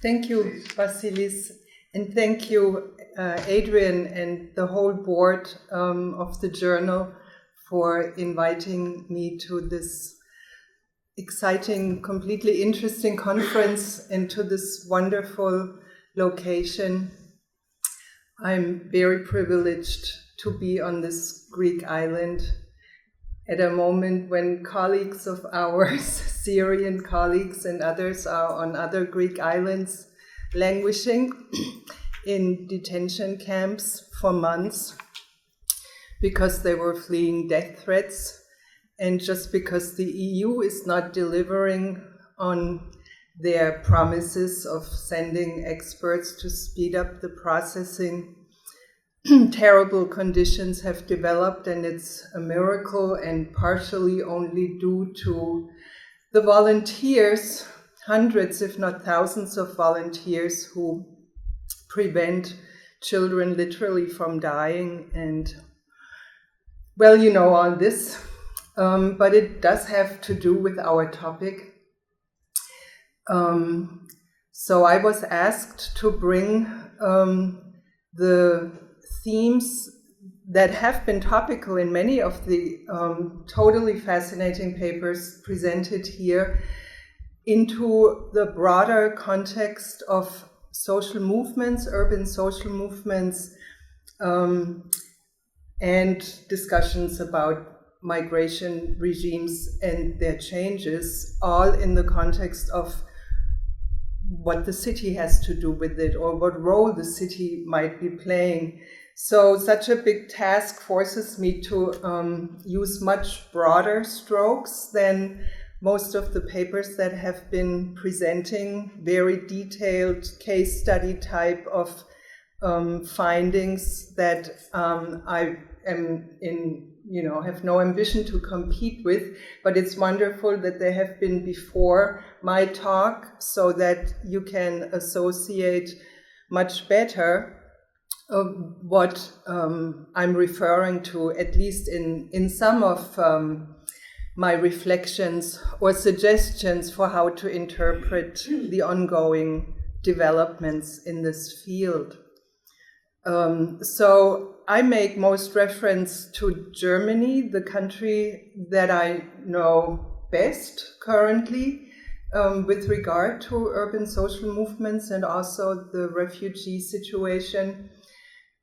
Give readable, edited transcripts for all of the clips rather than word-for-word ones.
Thank you, Vasilis, and thank you, Adrian, and the whole board of the journal for inviting me to this exciting, completely interesting conference and to this wonderful location. I'm very privileged to be on this Greek island at a moment when colleagues of ours, Syrian colleagues and others, are on other Greek islands languishing in detention camps for months because they were fleeing death threats, and just because the EU is not delivering on their promises of sending experts to speed up the processing. Terrible conditions have developed, and it's a miracle and partially only due to the volunteers, hundreds if not thousands of volunteers who prevent children literally from dying. And well, you know all this, but it does have to do with our topic. So I was asked to bring the themes that have been topical in many of the totally fascinating papers presented here into the broader context of social movements, urban social movements, and discussions about migration regimes and their changes, all in the context of what the city has to do with it or what role the city might be playing. So such a big task forces me to use much broader strokes than most of the papers that have been presenting very detailed case study type of findings that I am in, have no ambition to compete with, but it's wonderful that they have been before my talk so that you can associate much better what I'm referring to, at least in some of my reflections or suggestions for how to interpret the ongoing developments in this field. So I make most reference to Germany, the country that I know best currently with regard to urban social movements and also the refugee situation.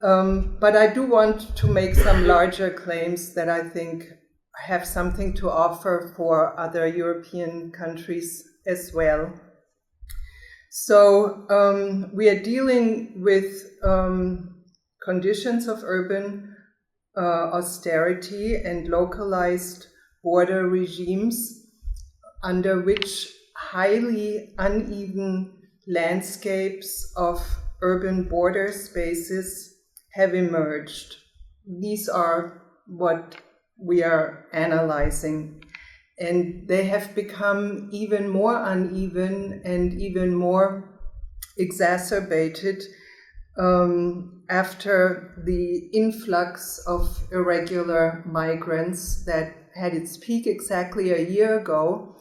But I do want to make some larger claims that I think have something to offer for other European countries as well. So we are dealing with conditions of urban austerity and localized border regimes under which highly uneven landscapes of urban border spaces have emerged. These are what we are analyzing, and they have become even more uneven and even more exacerbated after the influx of irregular migrants that had its peak exactly a year ago,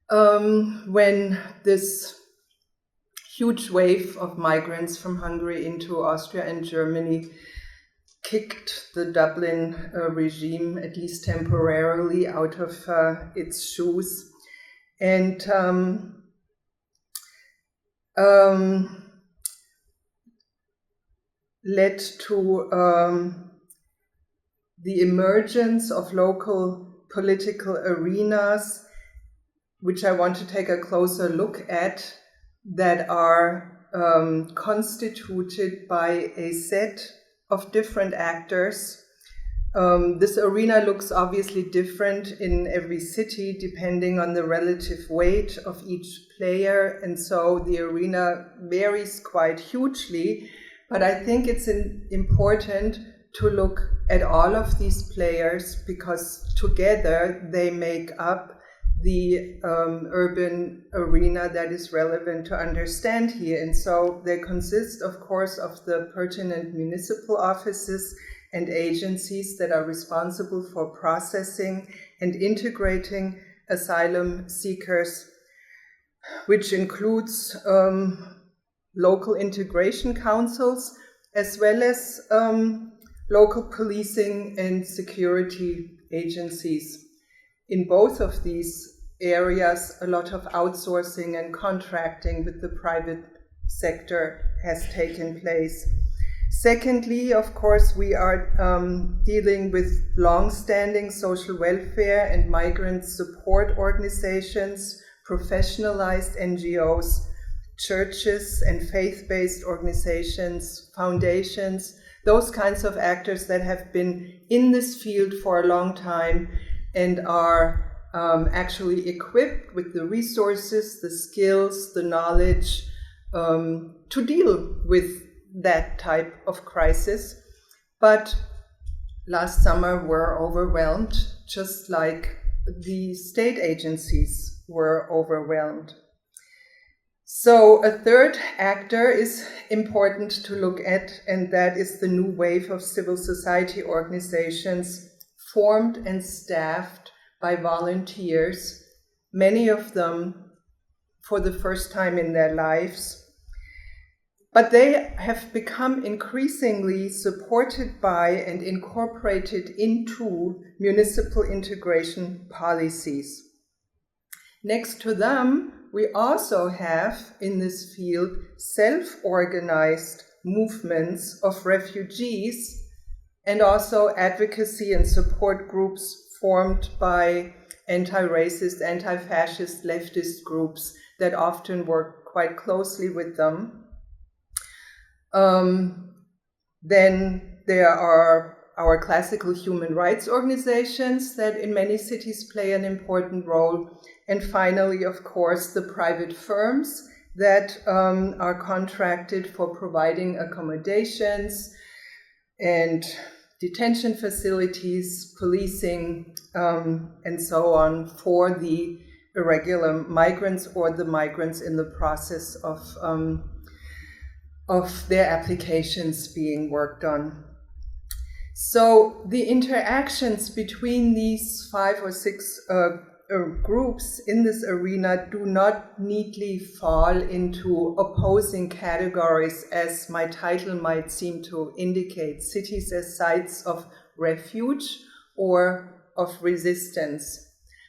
when this huge wave of migrants from Hungary into Austria and Germany kicked the Dublin regime, at least temporarily, out of its shoes. And led to the emergence of local political arenas, which I want to take a closer look at, that are constituted by a set of different actors. This arena looks obviously different in every city depending on the relative weight of each player, and so the arena varies quite hugely. But I think it's important to look at all of these players because together they make up the urban arena that is relevant to understand here. And so they consist, of course, of the pertinent municipal offices and agencies that are responsible for processing and integrating asylum seekers. which includes local integration councils, as well as local policing and security agencies. In both of these areas, a lot of outsourcing and contracting with the private sector has taken place. Secondly, of course, we are dealing with long-standing social welfare and migrant support organizations, professionalized NGOs, churches and faith-based organizations, foundations, those kinds of actors that have been in this field for a long time and are actually equipped with the resources, the skills, the knowledge to deal with that type of crisis. But last summer were overwhelmed, just like the state agencies were overwhelmed. So a third actor is important to look at, and that is the new wave of civil society organizations formed and staffed by volunteers, many of them for the first time in their lives. But they have become increasingly supported by and incorporated into municipal integration policies. Next to them, we also have in this field self-organized movements of refugees and also advocacy and support groups formed by anti-racist, anti-fascist, leftist groups that often work quite closely with them. Then there are our classical human rights organizations that in many cities play an important role. And finally, of course, the private firms that are contracted for providing accommodations and detention facilities, policing, and so on for the irregular migrants or the migrants in the process of their applications being worked on. So the interactions between these 5 or 6 groups in this arena do not neatly fall into opposing categories, as my title might seem to indicate, cities as sites of refuge or of resistance.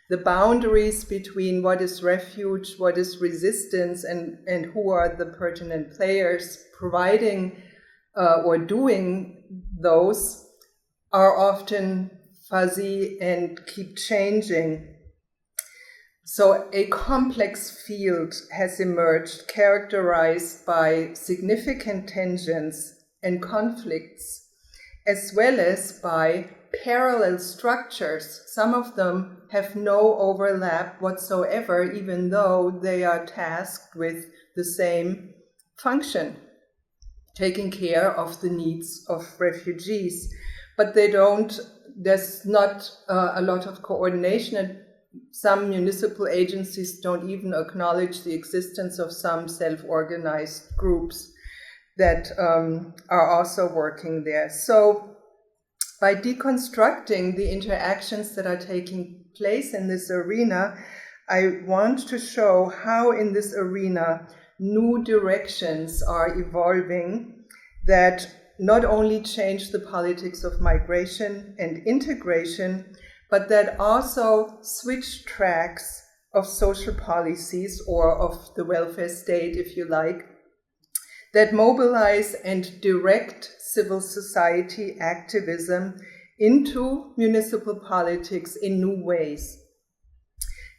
The boundaries between what is refuge, what is resistance, and who are the pertinent players providing or doing those are often fuzzy and keep changing. So a complex field has emerged characterized by significant tensions and conflicts, as well as by parallel structures. Some of them have no overlap whatsoever, even though they are tasked with the same function, taking care of the needs of refugees. But there's not a lot of coordination, and some municipal agencies don't even acknowledge the existence of some self-organized groups that are also working there. So by deconstructing the interactions that are taking place in this arena, I want to show how in this arena new directions are evolving that not only change the politics of migration and integration, but that also switch tracks of social policies or of the welfare state, if you like, that mobilize and direct civil society activism into municipal politics in new ways.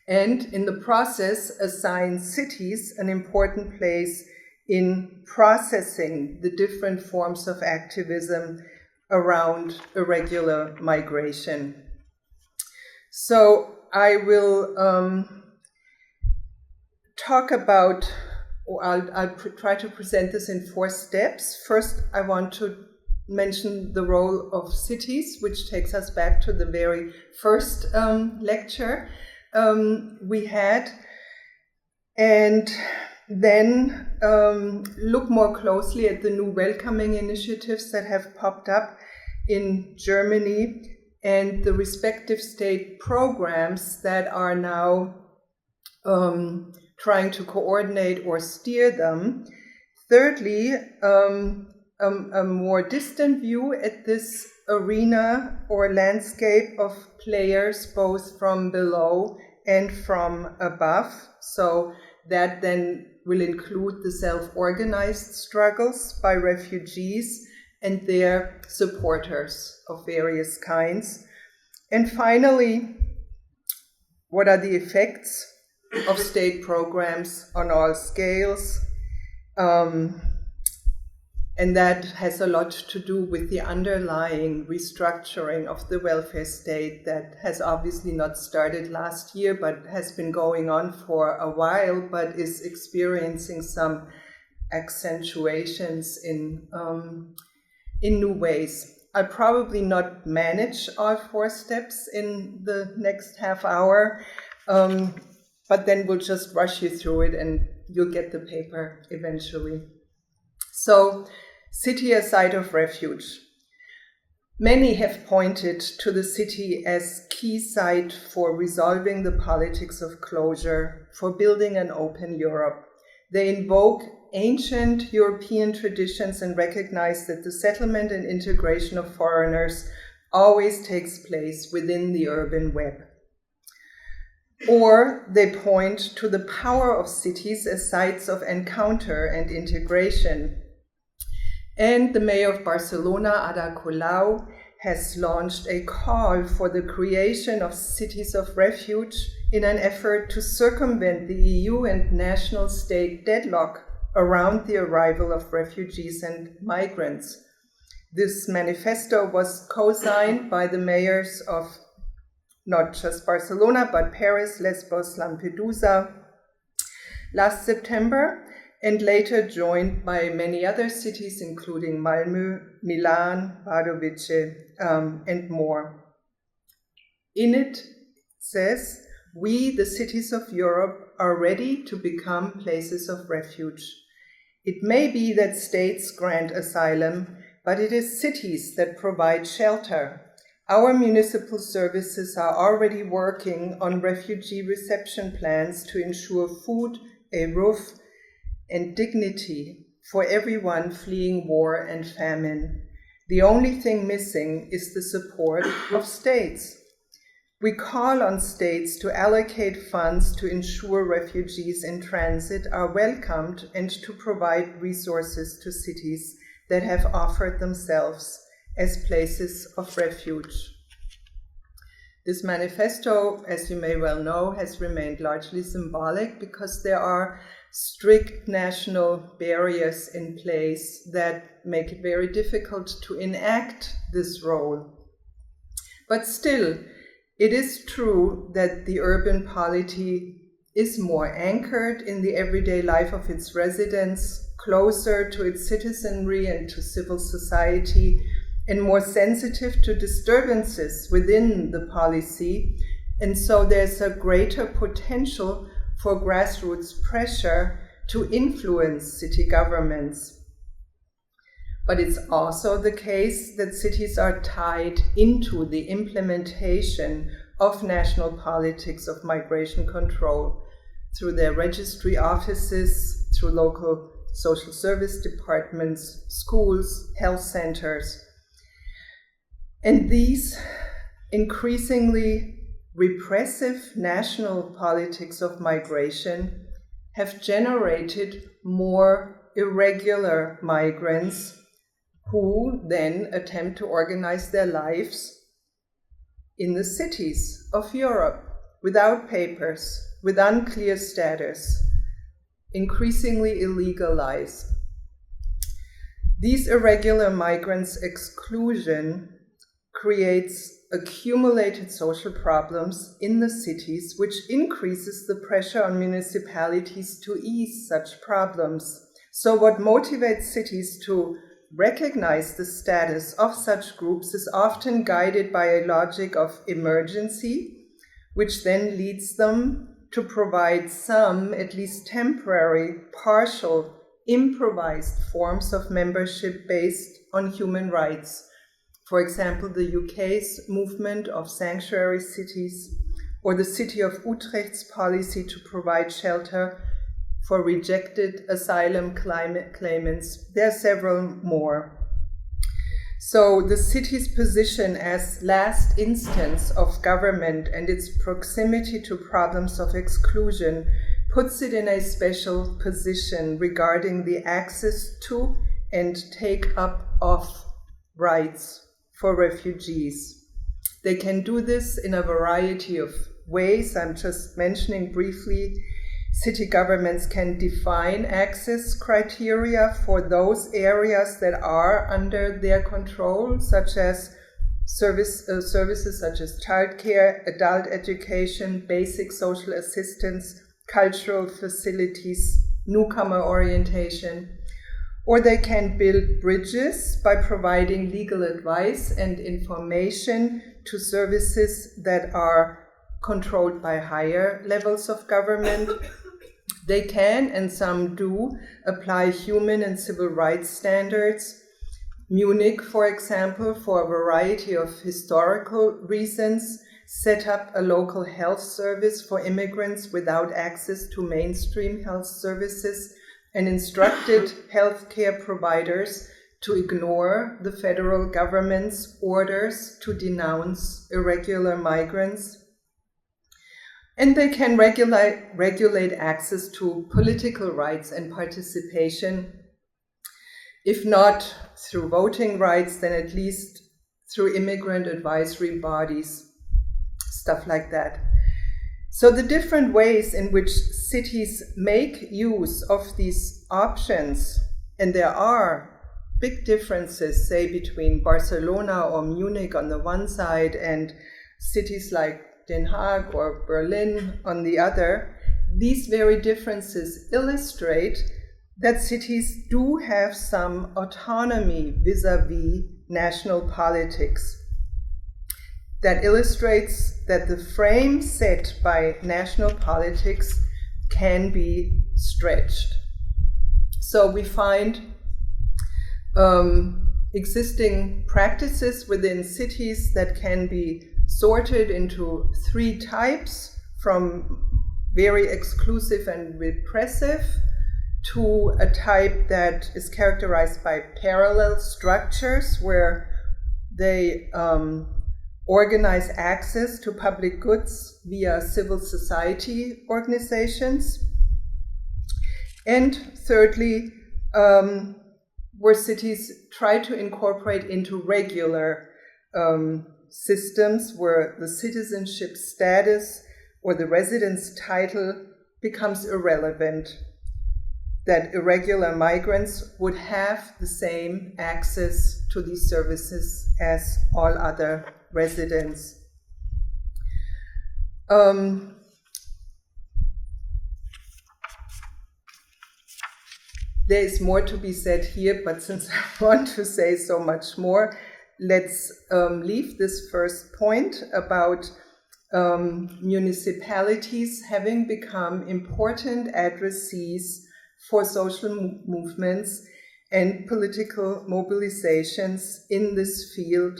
And in the process, assign cities an important place in processing the different forms of activism around irregular migration. So I will talk about, or I'll try to present this in 4 steps. First, I want to mention the role of cities, which takes us back to the very first lecture we had, and then look more closely at the new welcoming initiatives that have popped up in Germany and the respective state programs that are now trying to coordinate or steer them. Thirdly, a more distant view at this arena or landscape of players, both from below and from above. So that then will include the self-organized struggles by refugees and their supporters of various kinds. And finally, what are the effects of state programs on all scales? And that has a lot to do with the underlying restructuring of the welfare state that has obviously not started last year, but has been going on for a while, but is experiencing some accentuations in new ways. I'll probably not manage all 4 steps in the next half hour, but then we'll just rush you through it and you'll get the paper eventually. So, city as site of refuge. Many have pointed to the city as key site for resolving the politics of closure, for building an open Europe. They invoke ancient European traditions and recognize that the settlement and integration of foreigners always takes place within the urban web. Or they point to the power of cities as sites of encounter and integration. And the mayor of Barcelona, Ada Colau, has launched a call for the creation of cities of refuge in an effort to circumvent the EU and national state deadlock around the arrival of refugees and migrants. This manifesto was co-signed by the mayors of not just Barcelona, but Paris, Lesbos, Lampedusa last September, and later joined by many other cities, including Malmö, Milan, Wadowice, and more. In it says, we, the cities of Europe, are ready to become places of refuge. It may be that states grant asylum, but it is cities that provide shelter. Our municipal services are already working on refugee reception plans to ensure food, a roof, and dignity for everyone fleeing war and famine. The only thing missing is the support of states. We call on states to allocate funds to ensure refugees in transit are welcomed and to provide resources to cities that have offered themselves as places of refuge. This manifesto, as you may well know, has remained largely symbolic because there are strict national barriers in place that make it very difficult to enact this role. But still, it is true that the urban polity is more anchored in the everyday life of its residents, closer to its citizenry and to civil society, and more sensitive to disturbances within the policy. And so there's a greater potential for grassroots pressure to influence city governments. But it's also the case that cities are tied into the implementation of national politics of migration control through their registry offices, through local social service departments, schools, health centers. And these increasingly repressive national politics of migration have generated more irregular migrants who then attempt to organize their lives in the cities of Europe without papers, with unclear status, increasingly illegal lives. These irregular migrants' exclusion creates accumulated social problems in the cities, which increases the pressure on municipalities to ease such problems. So what motivates cities to recognize the status of such groups is often guided by a logic of emergency, which then leads them to provide some, at least temporary, partial, improvised forms of membership based on human rights. For example, the UK's movement of sanctuary cities, or the city of Utrecht's policy to provide shelter for rejected asylum claimants. There are several more. So the city's position as last instance of government and its proximity to problems of exclusion puts it in a special position regarding the access to and take up of rights for refugees. They can do this in a variety of ways. I'm just mentioning briefly. City governments can define access criteria for those areas that are under their control, such as services such as childcare, adult education, basic social assistance, cultural facilities, newcomer orientation. Or they can build bridges by providing legal advice and information to services that are controlled by higher levels of government. They can, and some do, apply human and civil rights standards. Munich, for example, for a variety of historical reasons, set up a local health service for immigrants without access to mainstream health services and instructed healthcare providers to ignore the federal government's orders to denounce irregular migrants. And they can regulate access to political rights and participation, if not through voting rights, then at least through immigrant advisory bodies, stuff like that. So the different ways in which cities make use of these options, and there are big differences, say, between Barcelona or Munich on the one side and cities like Den Haag or Berlin on the other, these very differences illustrate that cities do have some autonomy vis-à-vis national politics. That illustrates that the frame set by national politics can be stretched. So we find existing practices within cities that can be sorted into three types, from very exclusive and repressive to a type that is characterized by parallel structures where they organize access to public goods via civil society organizations. And thirdly, where cities try to incorporate into regular systems where the citizenship status or the residence title becomes irrelevant, that irregular migrants would have the same access to these services as all other residents. There is more to be said here, but since I want to say so much more, let's leave this first point about municipalities having become important addressees for social movements and political mobilizations in this field,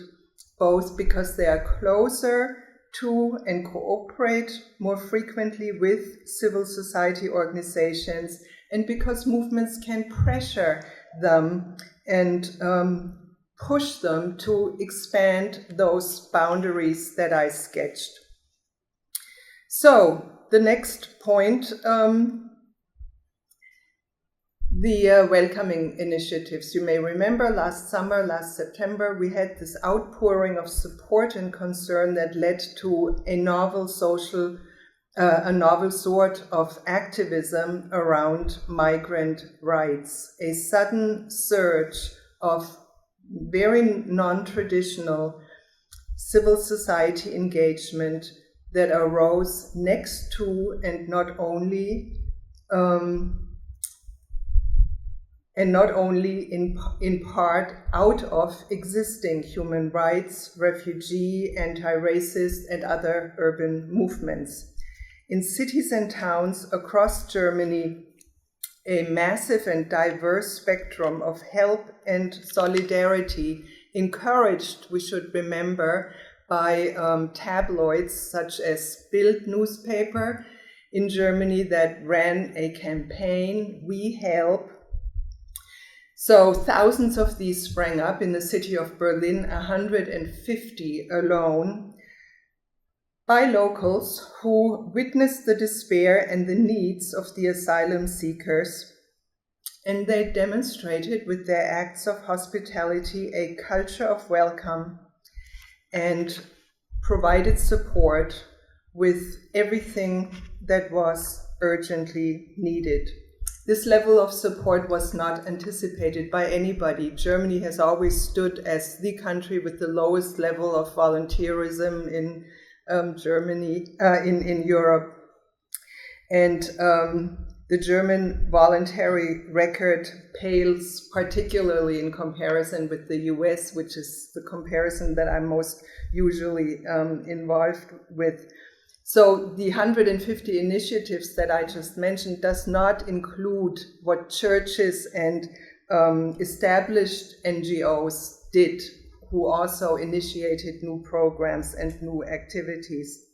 both because they are closer to and cooperate more frequently with civil society organizations, and because movements can pressure them and push them to expand those boundaries that I sketched. So the next point, the welcoming initiatives. You may remember last September, we had this outpouring of support and concern that led to a novel sort of activism around migrant rights, a sudden surge of very non-traditional civil society engagement that arose next to and not only in part out of existing human rights, refugee, anti-racist, and other urban movements. In cities and towns across Germany, a massive and diverse spectrum of help and solidarity, encouraged, we should remember, by tabloids such as Bild newspaper in Germany that ran a campaign, We Help. So thousands of these sprang up in the city of Berlin, 150 alone, by locals who witnessed the despair and the needs of the asylum seekers. And they demonstrated with their acts of hospitality a culture of welcome and provided support with everything that was urgently needed. This level of support was not anticipated by anybody. Germany has always stood as the country with the lowest level of volunteerism in in Europe. And the German voluntary record pales particularly in comparison with the US, which is the comparison that I'm most usually involved with. So the 150 initiatives that I just mentioned does not include what churches and established NGOs did, who also initiated new programs and new activities.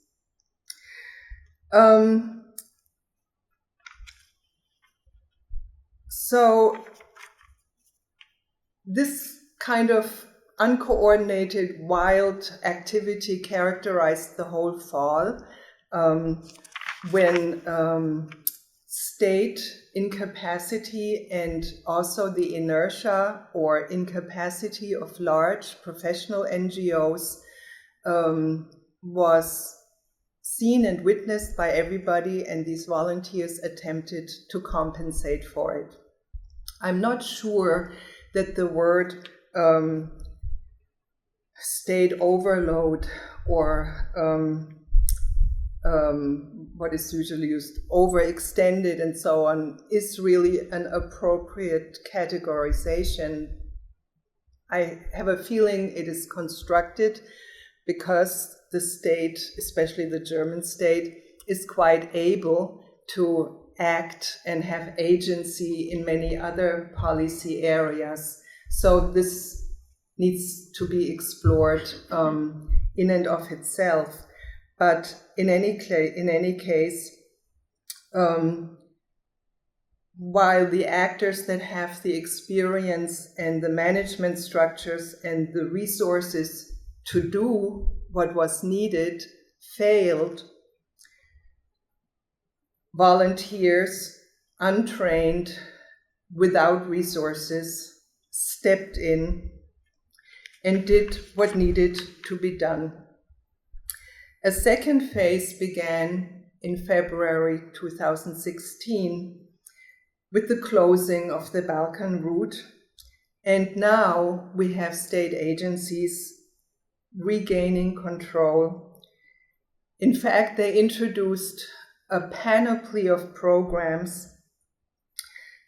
So this kind of uncoordinated, wild activity characterized the whole fall when state incapacity and also the inertia or incapacity of large professional NGOs was seen and witnessed by everybody, and these volunteers attempted to compensate for it. I'm not sure that the word state overload or what is usually used, overextended and so on, is really an appropriate categorization. I have a feeling it is constructed because the state, especially the German state, is quite able to act and have agency in many other policy areas. So this needs to be explored in and of itself. But in any case, while the actors that have the experience and the management structures and the resources to do what was needed failed, volunteers, untrained, without resources, stepped in and did what needed to be done. A second phase began in February 2016 with the closing of the Balkan route, and now we have state agencies regaining control. In fact, they introduced a panoply of programs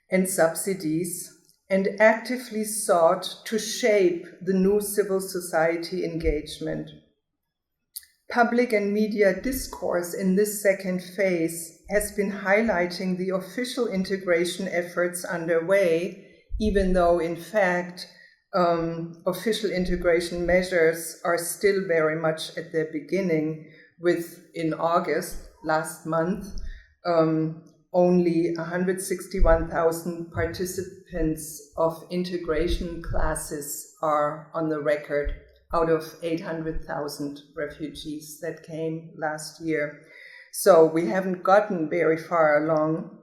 and subsidies and actively sought to shape the new civil society engagement. Public and media discourse in this second phase has been highlighting the official integration efforts underway, even though, in fact, official integration measures are still very much at their beginning, with, in August, last month, only 161,000 participants of integration classes are on the record out of 800,000 refugees that came last year. So we haven't gotten very far along.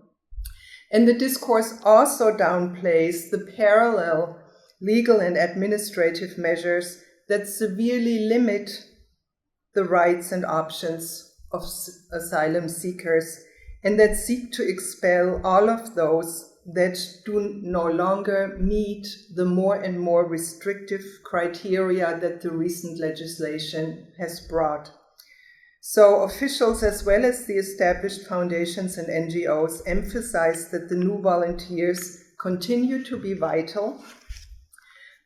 And the discourse also downplays the parallel legal and administrative measures that severely limit the rights and options of asylum seekers and that seek to expel all of those that do no longer meet the more and more restrictive criteria that the recent legislation has brought. So officials, as well as the established foundations and NGOs, emphasize that the new volunteers continue to be vital,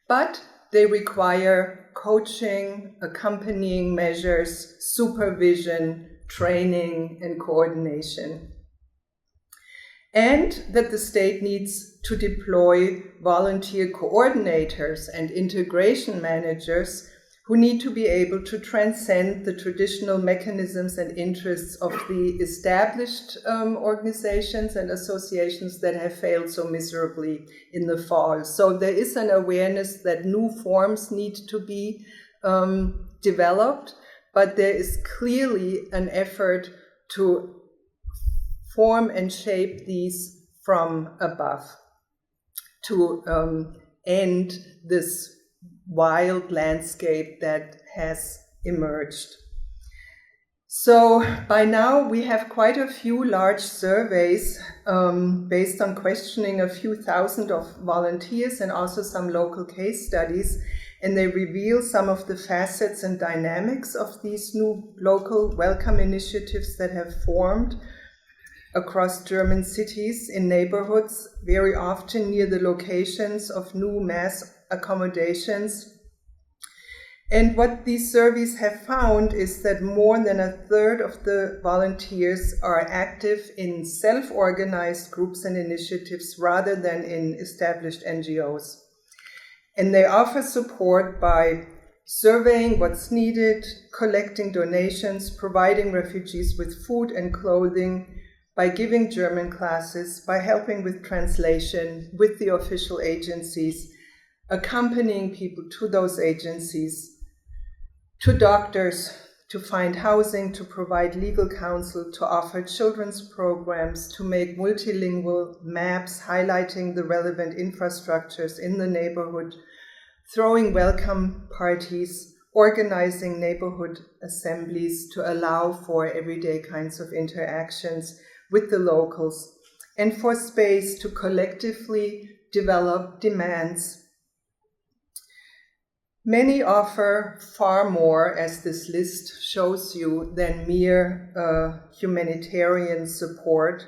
but they require coaching, accompanying measures, supervision, training, and coordination. And that the state needs to deploy volunteer coordinators and integration managers who need to be able to transcend the traditional mechanisms and interests of the established organizations and associations that have failed so miserably in the fall. So there is an awareness that new forms need to be developed, but there is clearly an effort to form and shape these from above, to end this wild landscape that has emerged. So by now we have quite a few large surveys based on questioning a few thousand of volunteers and also some local case studies, and they reveal some of the facets and dynamics of these new local welcome initiatives that have formed across German cities in neighborhoods, very often near the locations of new mass accommodations. And what these surveys have found is that more than a third of the volunteers are active in self-organized groups and initiatives rather than in established NGOs. And they offer support by surveying what's needed, collecting donations, providing refugees with food and clothing, by giving German classes, by helping with translation with the official agencies, accompanying people to those agencies, to doctors, to find housing, to provide legal counsel, to offer children's programs, to make multilingual maps highlighting the relevant infrastructures in the neighborhood, throwing welcome parties, organizing neighborhood assemblies to allow for everyday kinds of interactions with the locals, and for space to collectively develop demands. Many offer far more, as this list shows you, than mere humanitarian support,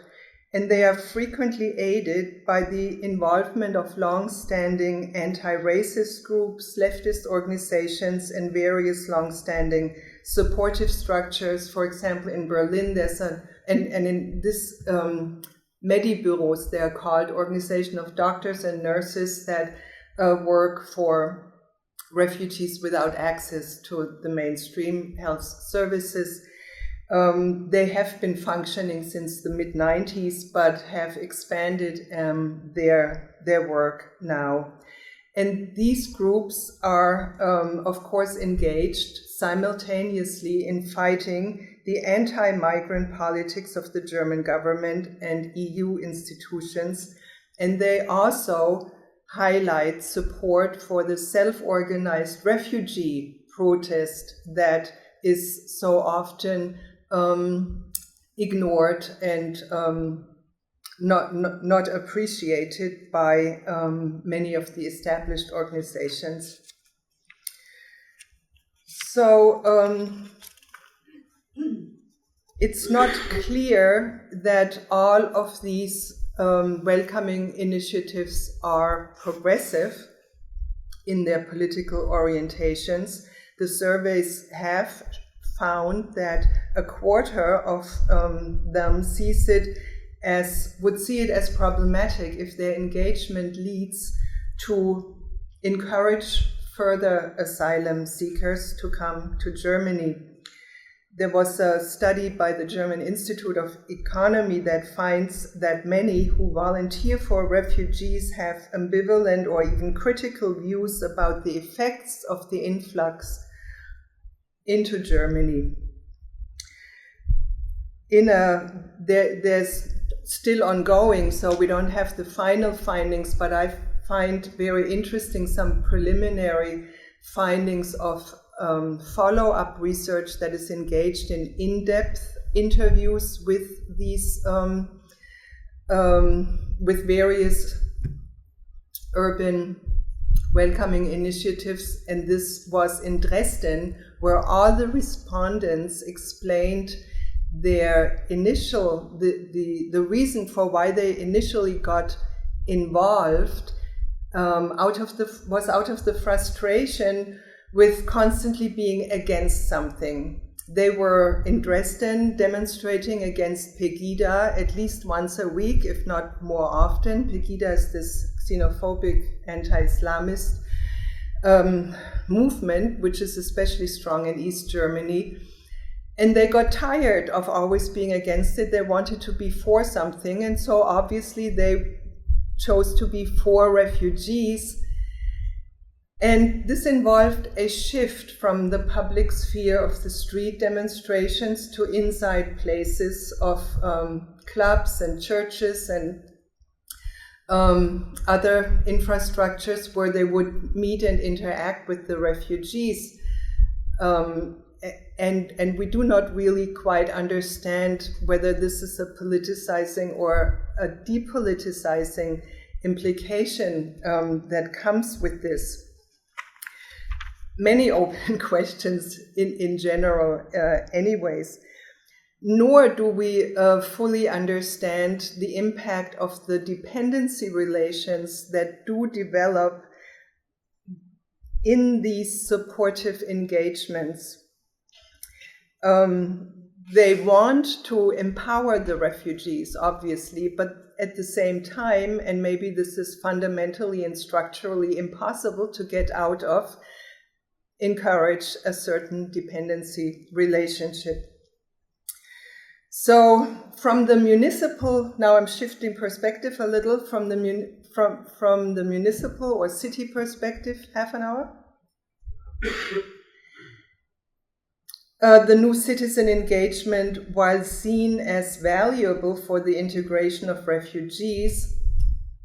and they are frequently aided by the involvement of long-standing anti-racist groups, leftist organizations, and various long-standing supportive structures. For example, in Berlin, there's and in this Medibureaus, they are called, organization of doctors and nurses that work for refugees without access to the mainstream health services. They have been functioning since the mid-90s, but have expanded their work now. And these groups are, of course, engaged simultaneously in fighting the anti-migrant politics of the German government and EU institutions. And they also highlight support for the self-organized refugee protest that is so often ignored and not appreciated by many of the established organizations. So it's not clear that all of these welcoming initiatives are progressive in their political orientations. The surveys have found that a quarter of them would see it as problematic if their engagement leads to encourage further asylum seekers to come to Germany. There was a study by the German Institute of Economy that finds that many who volunteer for refugees have ambivalent or even critical views about the effects of the influx into Germany. There's still ongoing, so we don't have the final findings, but I find very interesting some preliminary findings of follow-up research that is engaged in in-depth interviews with these with various urban welcoming initiatives, and this was in Dresden, where all the respondents explained their initial the reason for why they initially got involved out of the frustration with constantly being against something. They were in Dresden demonstrating against Pegida at least once a week, if not more often. Pegida is this xenophobic anti-Islamist movement, which is especially strong in East Germany. And they got tired of always being against it. They wanted to be for something. And so obviously they chose to be for refugees. And this involved a shift from the public sphere of the street demonstrations to inside places of clubs and churches and other infrastructures where they would meet and interact with the refugees. And we do not really quite understand whether this is a politicizing or a depoliticizing implication that comes with this. Many open questions in general anyways. Nor do we fully understand the impact of the dependency relations that do develop in these supportive engagements. They want to empower the refugees, obviously, but at the same time, and maybe this is fundamentally and structurally impossible to get out of, encourage a certain dependency relationship. So from the municipal, now I'm shifting perspective a little, from the municipal or city perspective, half an hour. The new citizen engagement, while seen as valuable for the integration of refugees,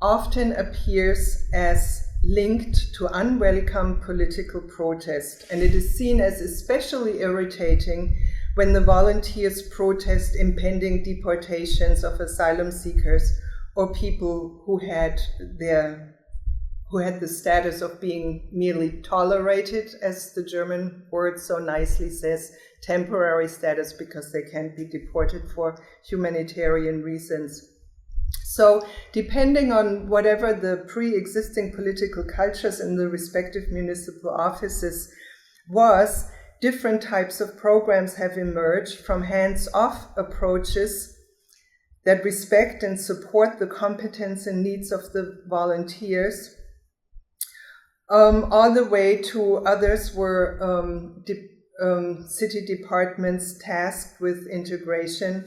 often appears as linked to unwelcome political protest, and it is seen as especially irritating when the volunteers protest impending deportations of asylum seekers or people who had the status of being merely tolerated, as the German word so nicely says, temporary status, because they can't be deported for humanitarian reasons. So depending on whatever the pre-existing political cultures in the respective municipal offices was, different types of programs have emerged, from hands-off approaches that respect and support the competence and needs of the volunteers, all the way to others were city departments tasked with integration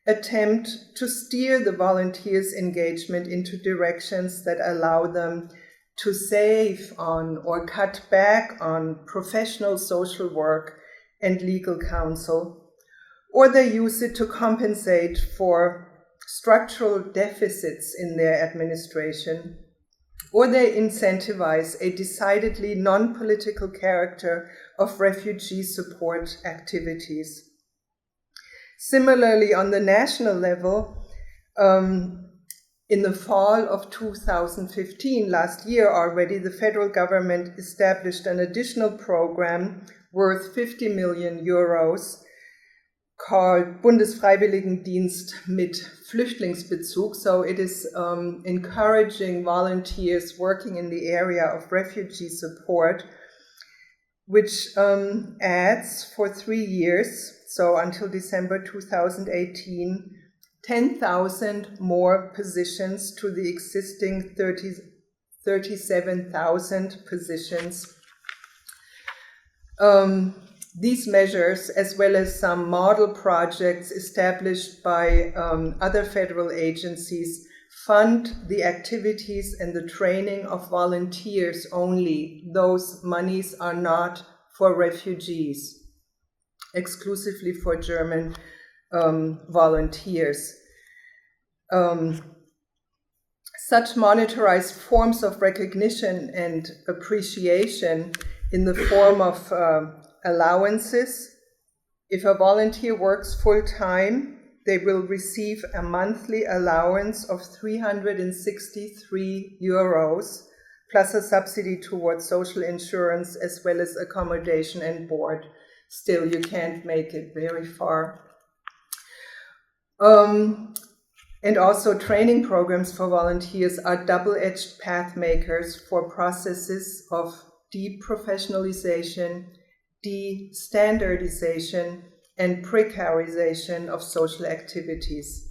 attempt to steer the volunteers' engagement into directions that allow them to save on or cut back on professional social work and legal counsel, or they use it to compensate for structural deficits in their administration, or they incentivize a decidedly non-political character of refugee support activities. Similarly, on the national level, in the fall of 2015, last year already, the federal government established an additional program worth 50 million euros called Bundesfreiwilligendienst mit Flüchtlingsbezug. So it is encouraging volunteers working in the area of refugee support, which adds for 3 years, so until December 2018, 10,000 more positions to the existing 37,000 positions. These measures, as well as some model projects established by other federal agencies, fund the activities and the training of volunteers only. Those monies are not for refugees, exclusively for German volunteers. Such monetarized forms of recognition and appreciation in the form of allowances. If a volunteer works full-time, they will receive a monthly allowance of 363 euros, plus a subsidy towards social insurance, as well as accommodation and board. Still, you can't make it very far. And also training programs for volunteers are double-edged path makers for processes of deprofessionalization, de-standardization, and precarization of social activities,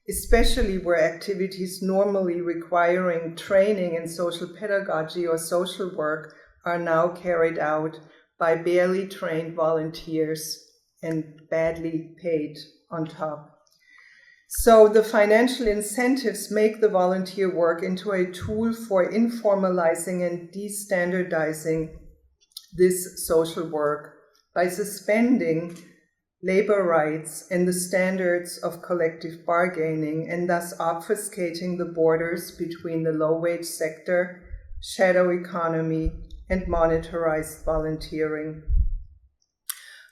especially where activities normally requiring training in social pedagogy or social work are now carried out by barely trained volunteers and badly paid on top. So the financial incentives make the volunteer work into a tool for informalizing and destandardizing this social work by suspending labor rights and the standards of collective bargaining, and thus obfuscating the borders between the low-wage sector, shadow economy, and monetarized volunteering.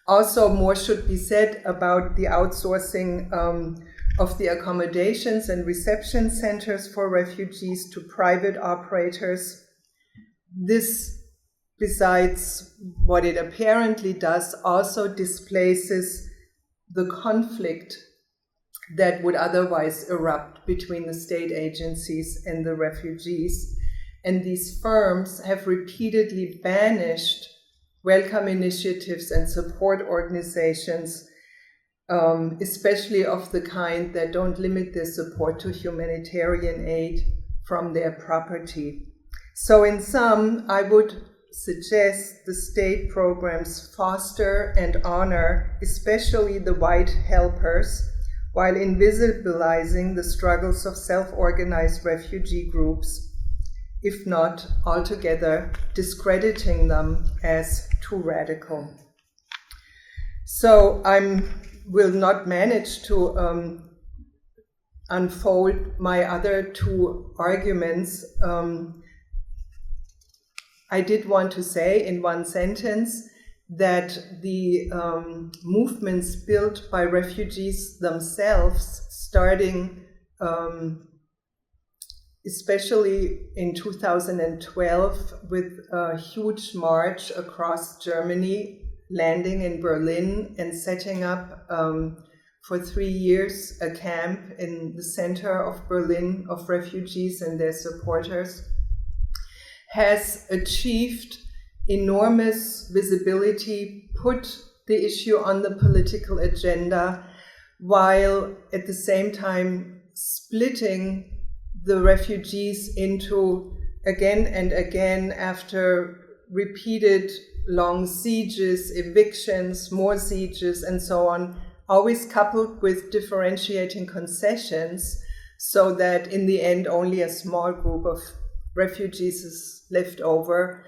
Also, more should be said about the outsourcing of the accommodations and reception centers for refugees to private operators. This, besides what it apparently does, also displaces the conflict that would otherwise erupt between the state agencies and the refugees. And these firms have repeatedly banished welcome initiatives and support organizations, especially of the kind that don't limit their support to humanitarian aid, from their property. So in sum, I would suggest the state programs foster and honor especially the white helpers, while invisibilizing the struggles of self-organized refugee groups, if not altogether discrediting them as too radical. So I will not manage to unfold my other two arguments. I did want to say in one sentence that the movements built by refugees themselves, starting especially in 2012 with a huge march across Germany, landing in Berlin and setting up for 3 years a camp in the center of Berlin of refugees and their supporters, has achieved enormous visibility, put the issue on the political agenda, while at the same time splitting the refugees into, again and again, after repeated long sieges, evictions, more sieges, and so on, always coupled with differentiating concessions, so that in the end only a small group of refugees is left over.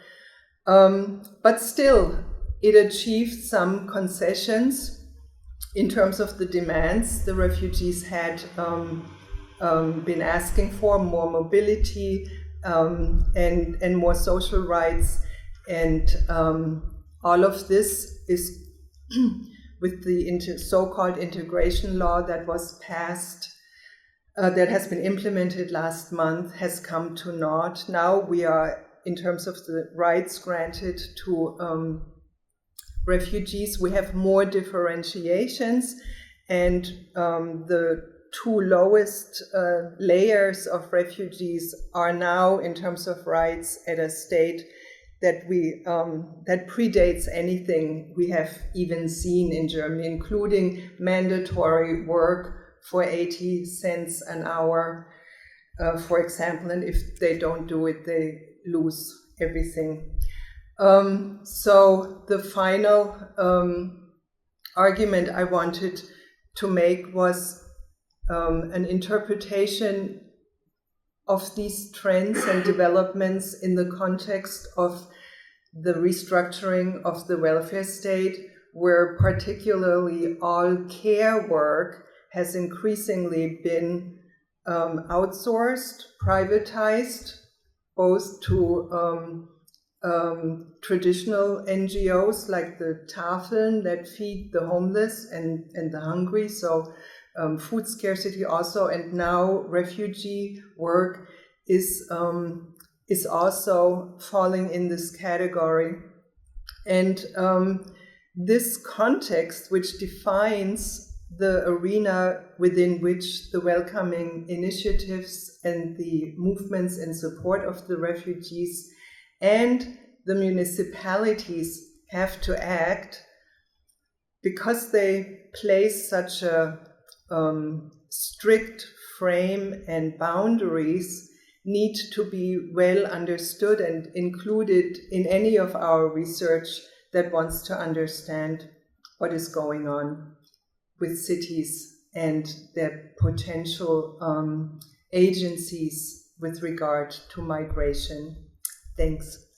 But still, it achieved some concessions in terms of the demands the refugees had been asking for: more mobility and more social rights. And all of this is with the so-called integration law that was passed, that has been implemented last month, has come to naught. Now we are, in terms of the rights granted to refugees, we have more differentiations, and the two lowest layers of refugees are now, in terms of rights, at a state that that predates anything we have even seen in Germany, including mandatory work for 80 cents an hour, for example, and if they don't do it, they lose everything. So the final argument I wanted to make was an interpretation of these trends and developments in the context of the restructuring of the welfare state, where particularly all care work has increasingly been outsourced, privatized, both to traditional NGOs like the Tafeln that feed the homeless and the hungry, so food scarcity also, and now refugee work is also falling in this category. And this context, which defines the arena within which the welcoming initiatives and the movements in support of the refugees and the municipalities have to act, because they place such a strict frame and boundaries, need to be well understood and included in any of our research that wants to understand what is going on with cities and their potential agencies with regard to migration. Thanks.